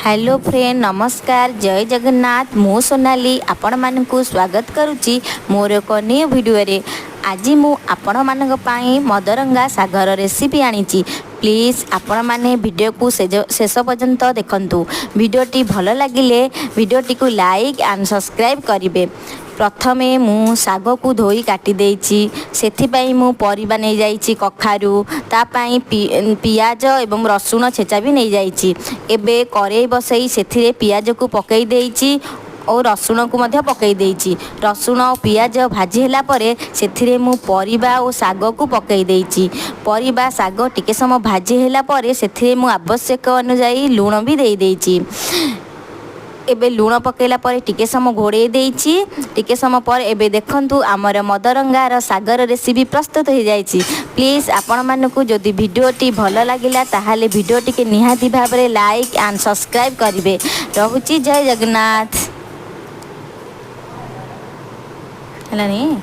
Hello friend नमस्कार जय जगन्नाथ मु सोनाली आपण मानकु स्वागत करुच्ची मोर एक न्यू वीडियो रे। आज मु आपण मानक पई मदरंगा सागर रेसिपी आनीची। प्लीज आपण माने वीडियो को शेष पर्यंत देखंतु। वीडियोटी भल लगिले वीडियोटी को लाइक एंड सब्सक्राइब करिवे। प्रथमे मु साग को धोई काटी देइची। सेथिपाई मु परिबा नै जाइची कखारु तापाई पियाज एवं रसुण छेचा भी नै जाइची। एबे करेई बसई सेथिरे पियाज को पकई देइची और रसुण को मध्य पकई देइची। रसुण और पियाज भाजी होला परे सेथिरे मु परिबा और साग को पकई देइची। परिबा साग टिके समय भाजी होला परे सेथिरे मु आवश्यक अनुसार लूण भी देई देइची। एबे लूण पकेला पर टिके समय घोड़े देइची। टिके समय पर एबे देखंतु आमर मदरंगार सागर रेसिपी प्रस्तुत हो जाइची। प्लीज आपण मानकु जदि वीडियोटी भल लागिला ताहाले वीडियोटी के निहाती भाबरे लाइक एंड सब्सक्राइब करिवे। रहुची जय जगन्नाथ। हलानी।